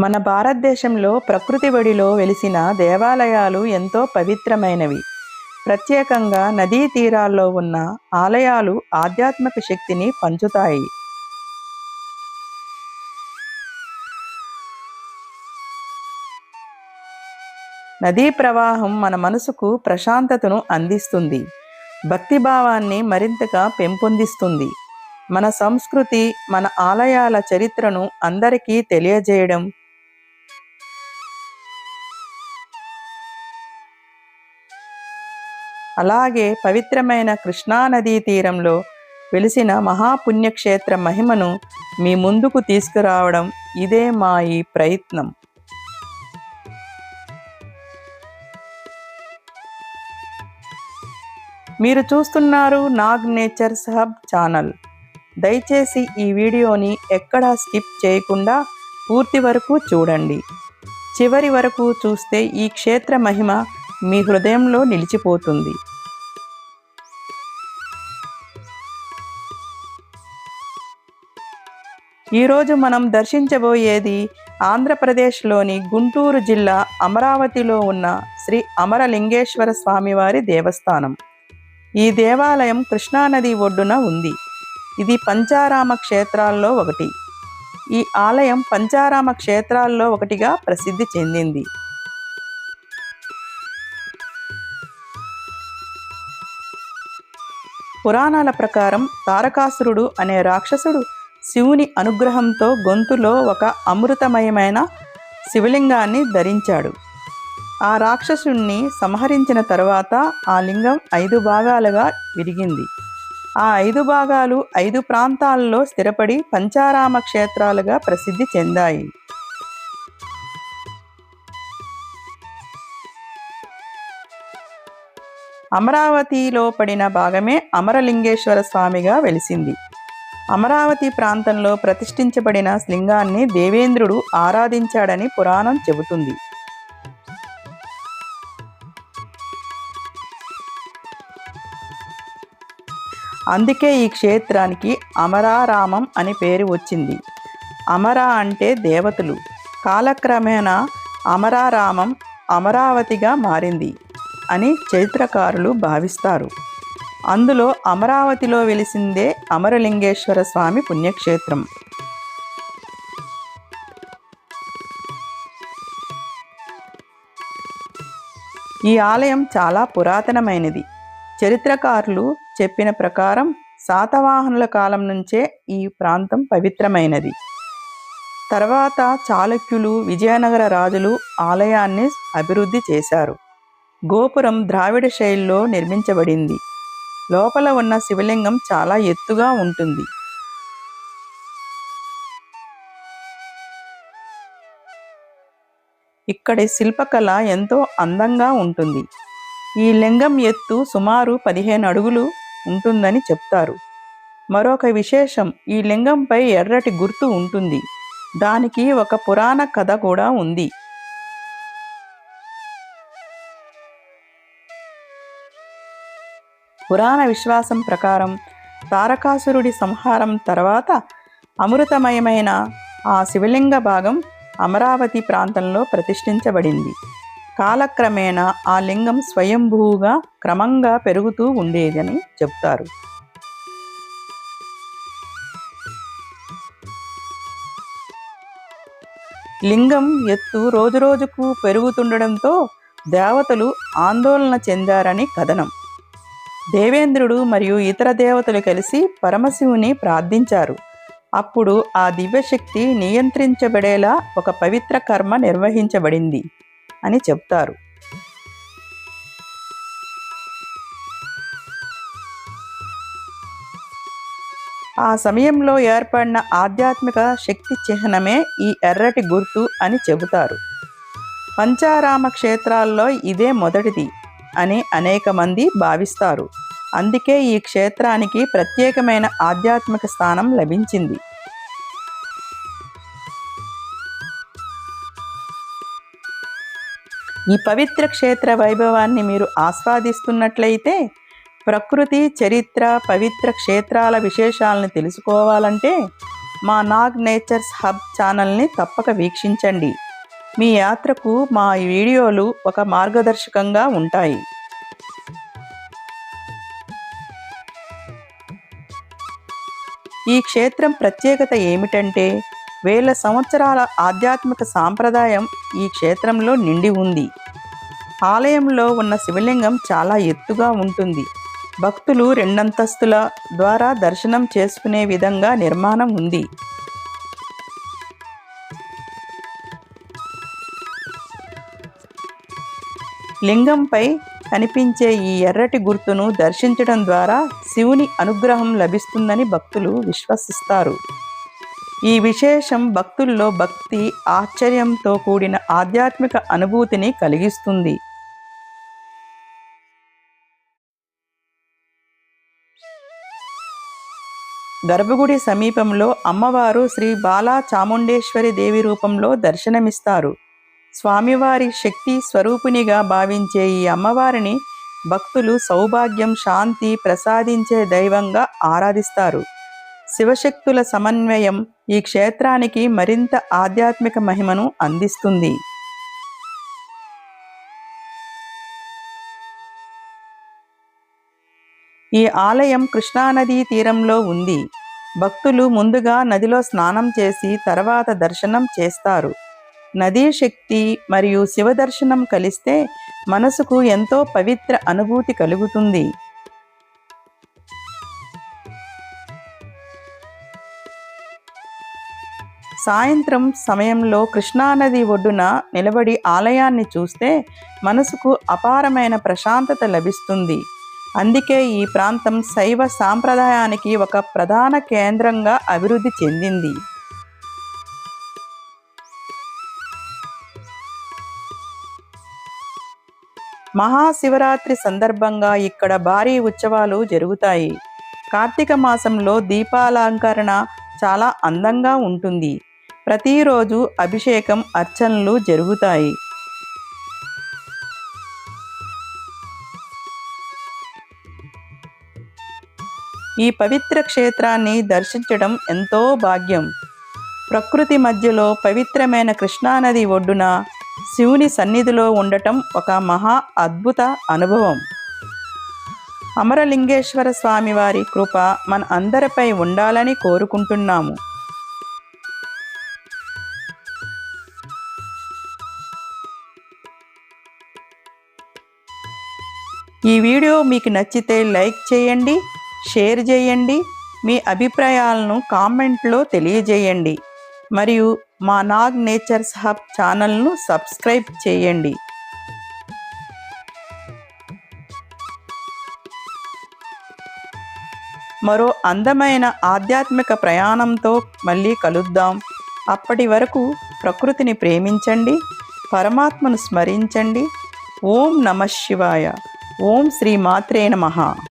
మన భారతదేశంలో ప్రకృతి ఒడిలో వెలిసిన దేవాలయాలు ఎంతో పవిత్రమైనవి. ప్రత్యేకంగా నదీ తీరాల్లో ఉన్న ఆలయాలు ఆధ్యాత్మిక శక్తిని పంచుతాయి. నదీ ప్రవాహం మన మనసుకు ప్రశాంతతను అందిస్తుంది, భక్తిభావాన్ని మరింతగా పెంపొందిస్తుంది. మన సంస్కృతి, మన ఆలయాల చరిత్రను అందరికీ తెలియజేయడం, అలాగే పవిత్రమైన కృష్ణానదీ తీరంలో వెలిసిన మహాపుణ్యక్షేత్ర మహిమను మీ ముందుకు తీసుకురావడం ఇదే మా ఈ ప్రయత్నం. మీరు చూస్తున్నారు నాగ్ నేచర్స్ హబ్ ఛానల్. దయచేసి ఈ వీడియోని ఎక్కడా స్కిప్ చేయకుండా పూర్తి వరకు చూడండి. చివరి వరకు చూస్తే ఈ క్షేత్ర మహిమ మీ హృదయంలో నిలిచిపోతుంది. ఈరోజు మనం దర్శించబోయేది ఆంధ్రప్రదేశ్లోని గుంటూరు జిల్లా అమరావతిలో ఉన్న శ్రీ అమరలింగేశ్వర స్వామివారి దేవస్థానం. ఈ దేవాలయం కృష్ణానది ఒడ్డున ఉంది. ఇది పంచారామ క్షేత్రాల్లో ఒకటి. ఈ ఆలయం పంచారామ క్షేత్రాల్లో ఒకటిగా ప్రసిద్ధి చెందింది. పురాణాల ప్రకారం తారకాసురుడు అనే రాక్షసుడు శివుని అనుగ్రహంతో గొంతులో ఒక అమృతమయమైన శివలింగాన్ని ధరించాడు. ఆ రాక్షసుణ్ణి సంహరించిన తరువాత ఆ లింగం 5 భాగాలుగా విరిగింది. ఆ 5 భాగాలు 5 ప్రాంతాల్లో స్థిరపడి పంచారామ క్షేత్రాలుగా ప్రసిద్ధి చెందాయి. అమరావతిలో పడిన భాగమే అమరలింగేశ్వర స్వామిగా వెలిసింది. అమరావతి ప్రాంతంలో ప్రతిష్ఠించబడిన లింగాన్ని దేవేంద్రుడు ఆరాధించాడని పురాణం చెబుతుంది. అందుకే ఈ క్షేత్రానికి అమరారామం అని పేరు వచ్చింది. అమర అంటే దేవతలు. కాలక్రమేణా అమరారామం అమరావతిగా మారింది అని చరిత్రకారులు భావిస్తారు. అందులో అమరావతిలో వెలిసిందే అమరలింగేశ్వర స్వామి పుణ్యక్షేత్రం. ఈ ఆలయం చాలా పురాతనమైనది. చరిత్రకారులు చెప్పిన ప్రకారం శాతవాహనుల కాలం నుంచే ఈ ప్రాంతం పవిత్రమైనది. తర్వాత చాళుక్యులు, విజయనగర రాజులు ఆలయాన్ని అభివృద్ధి చేశారు. గోపురం ద్రావిడ శైలిలో నిర్మించబడింది. లోపల ఉన్న శివలింగం చాలా ఎత్తుగా ఉంటుంది. ఇక్కడి శిల్పకళ ఎంతో అందంగా ఉంటుంది. ఈ లింగం ఎత్తు సుమారు 15 అడుగులు ఉంటుందని చెప్తారు. మరొక విశేషం, ఈ లింగంపై ఎర్రటి గుర్తు ఉంటుంది. దానికి ఒక పురాణ కథ కూడా ఉంది. పురాణ విశ్వాసం ప్రకారం తారకాసురుడి సంహారం తర్వాత అమృతమయమైన ఆ శివలింగ భాగం అమరావతి ప్రాంతంలో ప్రతిష్ఠించబడింది. కాలక్రమేణా ఆ లింగం స్వయంభూగా క్రమంగా పెరుగుతూ ఉండేదని చెప్తారు. లింగం ఎత్తు రోజురోజుకు పెరుగుతుండడంతో దేవతలు ఆందోళన చెందారని కథనం. దేవేంద్రుడు మరియు ఇతర దేవతలు కలిసి పరమశివుని ప్రార్థించారు. అప్పుడు ఆ దివ్యశక్తి నియంత్రించబడేలా ఒక పవిత్ర కర్మ నిర్వహించబడింది అని చెప్తారు. ఆ సమయంలో ఏర్పడిన ఆధ్యాత్మిక శక్తి చిహ్నమే ఈ ఎర్రటి గుర్తు అని చెబుతారు. పంచారామ క్షేత్రాల్లో ఇదే మొదటిది అని అనేక మంది భావిస్తారు. అందుకే ఈ క్షేత్రానికి ప్రత్యేకమైన ఆధ్యాత్మిక స్థానం లభించింది. ఈ పవిత్ర క్షేత్ర వైభవాన్ని మీరు ఆస్వాదిస్తున్నట్లయితే ప్రకృతి, చరిత్ర, పవిత్ర క్షేత్రాల విశేషాలను తెలుసుకోవాలంటే మా నాగ్ నేచర్స్ హబ్ ఛానల్ని తప్పక వీక్షించండి. మీ యాత్రకు మా వీడియోలు ఒక మార్గదర్శకంగా ఉంటాయి. ఈ క్షేత్రం ప్రత్యేకత ఏమిటంటే వేల సంవత్సరాల ఆధ్యాత్మిక సాంప్రదాయం ఈ క్షేత్రంలో నిండి ఉంది. ఆలయంలో ఉన్న శివలింగం చాలా ఎత్తుగా ఉంటుంది. భక్తులు రెండంతస్తుల ద్వారా దర్శనం చేసుకునే విధంగా నిర్మాణం ఉంది. లింగంపై కనిపించే ఈ ఎర్రటి గుర్తును దర్శించడం ద్వారా శివుని అనుగ్రహం లభిస్తుందని భక్తులు విశ్వసిస్తారు. ఈ విశేషం భక్తుల్లో భక్తి, ఆశ్చర్యంతో కూడిన ఆధ్యాత్మిక అనుభూతిని కలిగిస్తుంది. గర్భగుడి సమీపంలో అమ్మవారు శ్రీ బాలా చాముండేశ్వరి దేవి రూపంలో దర్శనమిస్తారు. స్వామివారి శక్తి స్వరూపిణిగా భావించే ఈ అమ్మవారిని భక్తులు సౌభాగ్యం, శాంతి ప్రసాదించే దైవంగా ఆరాధిస్తారు. శివశక్తుల సమన్వయం ఈ క్షేత్రానికి మరింత ఆధ్యాత్మిక మహిమను అందిస్తుంది. ఈ ఆలయం కృష్ణానదీ తీరంలో ఉంది. భక్తులు ముందుగా నదిలో స్నానం చేసి తర్వాత దర్శనం చేస్తారు. నదీ శక్తి మరియు శివ దర్శనం కలిస్తే మనసుకు ఎంతో పవిత్ర అనుభూతి కలుగుతుంది. సాయంత్రం సమయంలో కృష్ణానది ఒడ్డున నిలబడి ఆలయాన్ని చూస్తే మనసుకు అపారమైన ప్రశాంతత లభిస్తుంది. అందుకే ఈ ప్రాంతం శైవ సాంప్రదాయానికి ఒక ప్రధాన కేంద్రంగా అభివృద్ధి చెందింది. మహాశివరాత్రి సందర్భంగా ఇక్కడ భారీ ఉత్సవాలు జరుగుతాయి. కార్తీక మాసంలో దీపాలంకరణ చాలా అందంగా ఉంటుంది. ప్రతిరోజు అభిషేకం, అర్చనలు జరుగుతాయి. ఈ పవిత్ర క్షేత్రాన్ని దర్శించడం ఎంతో భాగ్యం. ప్రకృతి మధ్యలో పవిత్రమైన కృష్ణానది ఒడ్డున శివుని సన్నిధిలో ఉండటం ఒక మహా అద్భుత అనుభవం. అమరలింగేశ్వర స్వామివారి కృప మన అందరిపై ఉండాలని కోరుకుంటున్నాము. ఈ వీడియో మీకు నచ్చితే లైక్ చేయండి, షేర్ చేయండి. మీ అభిప్రాయాలను కామెంట్లో తెలియజేయండి. మరియు మా నాగ్ నేచర్స్ హబ్ ఛానల్ను సబ్స్క్రైబ్ చేయండి. మరో అందమైన ఆధ్యాత్మిక ప్రయాణంతో మళ్ళీ కలుద్దాం. అప్పటి వరకు ప్రకృతిని ప్రేమించండి, పరమాత్మను స్మరించండి. ఓం నమః శివాయ. ఓం శ్రీ మాత్రే నమః.